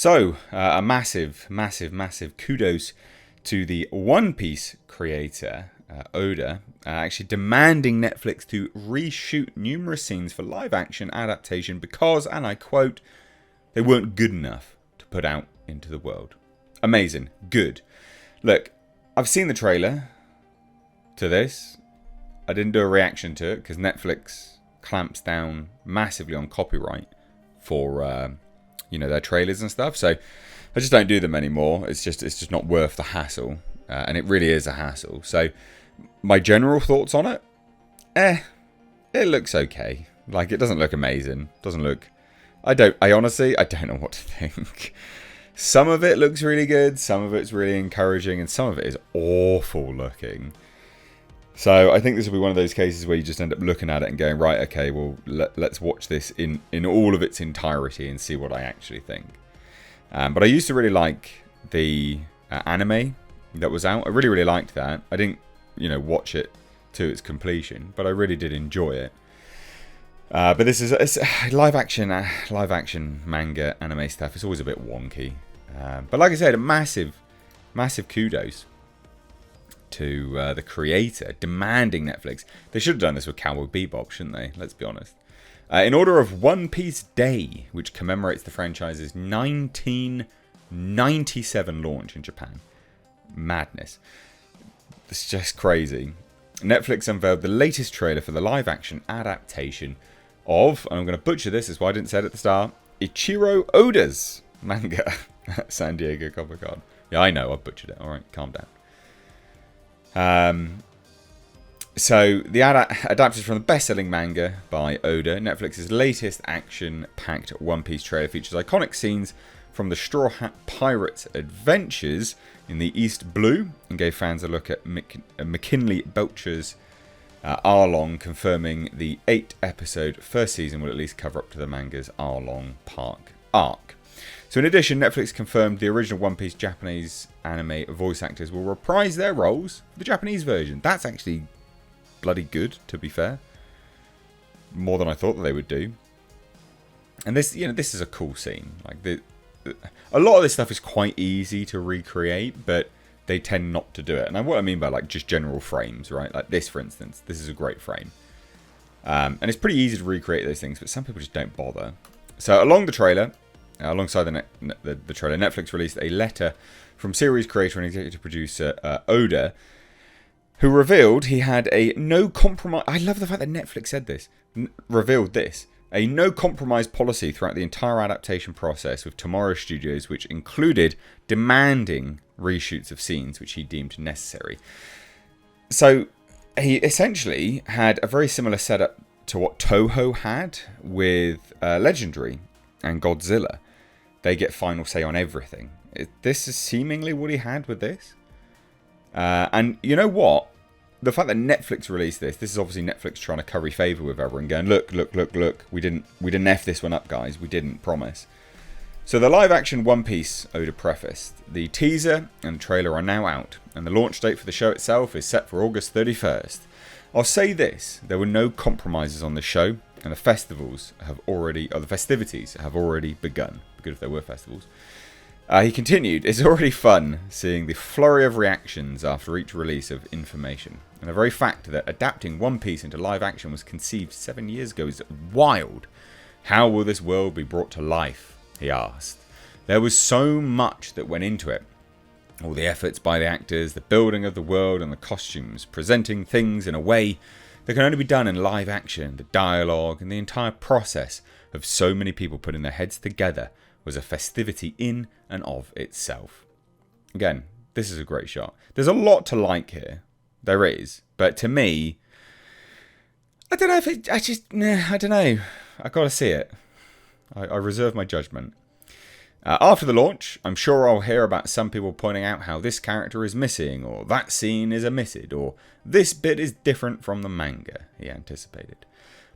So, a massive, massive, massive kudos to the One Piece creator, Oda, actually demanding Netflix to reshoot numerous scenes for live-action adaptation because, and I quote, they weren't good enough to put out into the world. Amazing. Good. Look, I've seen the trailer to this. I didn't do a reaction to it because Netflix clamps down massively on copyright for their trailers and stuff. So I just don't do them anymore. It's just not worth the hassle, and it really is a hassle. So my general thoughts on it, it looks okay. Like, it doesn't look amazing. Doesn't look. I honestly don't know what to think. Some of it looks really good. Some of it's really encouraging, and some of it is awful looking. So I think this will be one of those cases where you just end up looking at it and going, right, okay, well, let's watch this in all of its entirety and see what I actually think. But I used to really like the anime that was out. I really, really liked that. I didn't, watch it to its completion, but I really did enjoy it. But this is it's live action manga anime stuff. It's always a bit wonky. But like I said, a massive, massive kudos to the creator demanding Netflix. They should have done this with Cowboy Bebop, shouldn't they? Let's be honest. In order of One Piece Day, which commemorates the franchise's 1997 launch in Japan. Madness. It's just crazy. Netflix unveiled the latest trailer for the live-action adaptation of, and I'm going to butcher this, that's why I didn't say it at the start, Ichiro Oda's manga at San Diego Comic-Con. Yeah, I know, I butchered it. Alright, calm down. So, the adapted from the best-selling manga by Oda, Netflix's latest action-packed One Piece trailer features iconic scenes from the Straw Hat Pirates' adventures in the East Blue, and gave fans a look at McKinley Belcher's Arlong, confirming the 8-episode first season will at least cover up to the manga's Arlong Park arc. So in addition, Netflix confirmed the original One Piece Japanese anime voice actors will reprise their roles for the Japanese version. That's actually bloody good, to be fair. More than I thought that they would do. And this is a cool scene. Like, a lot of this stuff is quite easy to recreate, but they tend not to do it. And what I mean by, like, just general frames, right? Like this, for instance. This is a great frame. And it's pretty easy to recreate those things, but some people just don't bother. So alongside the trailer, Netflix released a letter from series creator and executive producer Oda, who revealed he had a no compromise. I love the fact that Netflix said this. Revealed this. A no compromise policy throughout the entire adaptation process with Tomorrow Studios, which included demanding reshoots of scenes which he deemed necessary. So he essentially had a very similar setup to what Toho had with Legendary and Godzilla. They get final say on everything. This is seemingly what he had with this. And you know what? The fact that Netflix released this is obviously Netflix trying to curry favour with everyone, going, look, we didn't F this one up, guys. We didn't, promise. So the live-action One Piece, Oda prefaced, the teaser and trailer are now out, and the launch date for the show itself is set for August 31st. I'll say this, there were no compromises on the show, and the festivities have already begun. Good if there were festivals. He continued, it's already fun seeing the flurry of reactions after each release of information. And the very fact that adapting One Piece into live action was conceived 7 years ago is wild. How will this world be brought to life? He asked. There was so much that went into it. All the efforts by the actors, the building of the world and the costumes, presenting things in a way that can only be done in live action, the dialogue and the entire process of so many people putting their heads together was a festivity in and of itself. Again, this is a great shot. There's a lot to like here. There is. But to me, I don't know if it... I don't know. I've got to see it. I reserve my judgment. After the launch, I'm sure I'll hear about some people pointing out how this character is missing, or that scene is omitted, or this bit is different from the manga, he anticipated.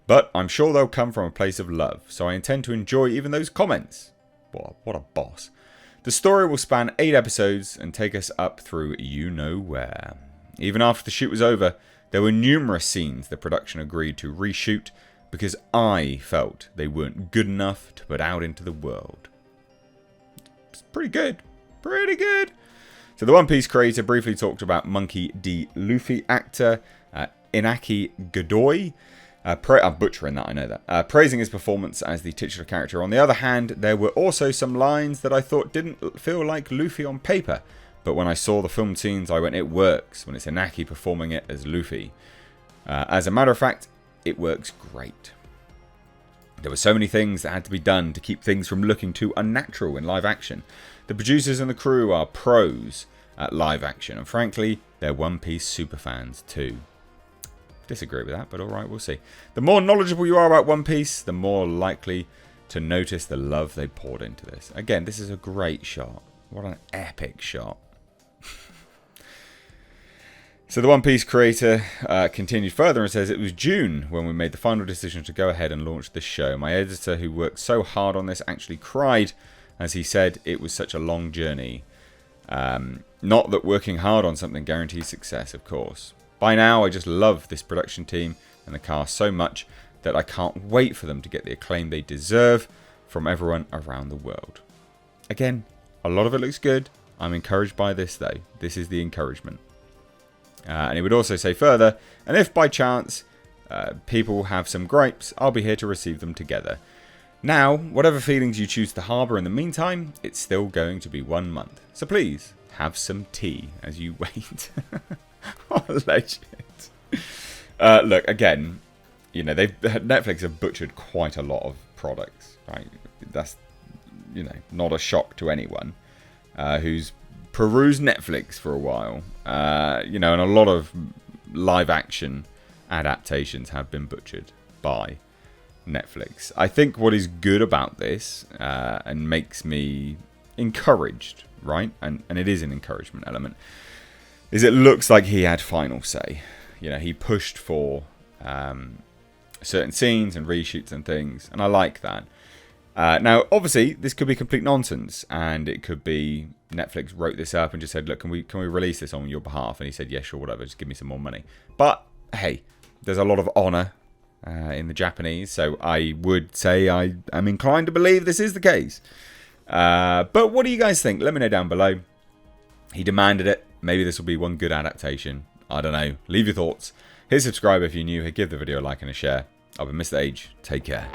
But I'm sure they'll come from a place of love, so I intend to enjoy even those comments. What a boss. The story will span 8 episodes and take us up through you-know-where. Even after the shoot was over, there were numerous scenes the production agreed to reshoot because I felt they weren't good enough to put out into the world. pretty good. Pretty good. So the One Piece creator briefly talked about Monkey D. Luffy actor Inaki Godoy. I'm butchering that, I know that. Praising his performance as the titular character. On the other hand, there were also some lines that I thought didn't feel like Luffy on paper. But when I saw the film scenes, I went, it works when it's Inaki performing it as Luffy. As a matter of fact, it works great. There were so many things that had to be done to keep things from looking too unnatural in live action. The producers and the crew are pros at live action, and frankly, they're One Piece superfans too. Disagree with that, but alright, we'll see. The more knowledgeable you are about One Piece, the more likely to notice the love they poured into this. Again, this is a great shot. What an epic shot. So the One Piece creator continued further and says, it was June when we made the final decision to go ahead and launch this show. My editor, who worked so hard on this, actually cried as he said it was such a long journey. Not that working hard on something guarantees success, of course. By now, I just love this production team and the cast so much that I can't wait for them to get the acclaim they deserve from everyone around the world. Again, a lot of it looks good. I'm encouraged by this, though. This is the encouragement. And he would also say further, and if by chance people have some gripes, I'll be here to receive them together. Now, whatever feelings you choose to harbour in the meantime, it's still going to be 1 month. So please, have some tea as you wait. What a legend. Look, again, you know, Netflix have butchered quite a lot of products, right? That's, you know, not a shock to anyone who's perused Netflix for a while. You know, and a lot of live action adaptations have been butchered by Netflix. I think what is good about this and makes me encouraged, right? And it is an encouragement element, is it looks like he had final say. You know, he pushed for certain scenes and reshoots and things, and I like that. Now, obviously, this could be complete nonsense, and it could be Netflix wrote this up and just said, look, can we release this on your behalf? And he said, yeah, sure, whatever, just give me some more money. But, hey, there's a lot of honour in the Japanese, so I would say I am inclined to believe this is the case. But what do you guys think? Let me know down below. He demanded it. Maybe this will be one good adaptation. I don't know. Leave your thoughts. Hit subscribe if you're new. Give the video a like and a share. I've been Mr. Age. Take care.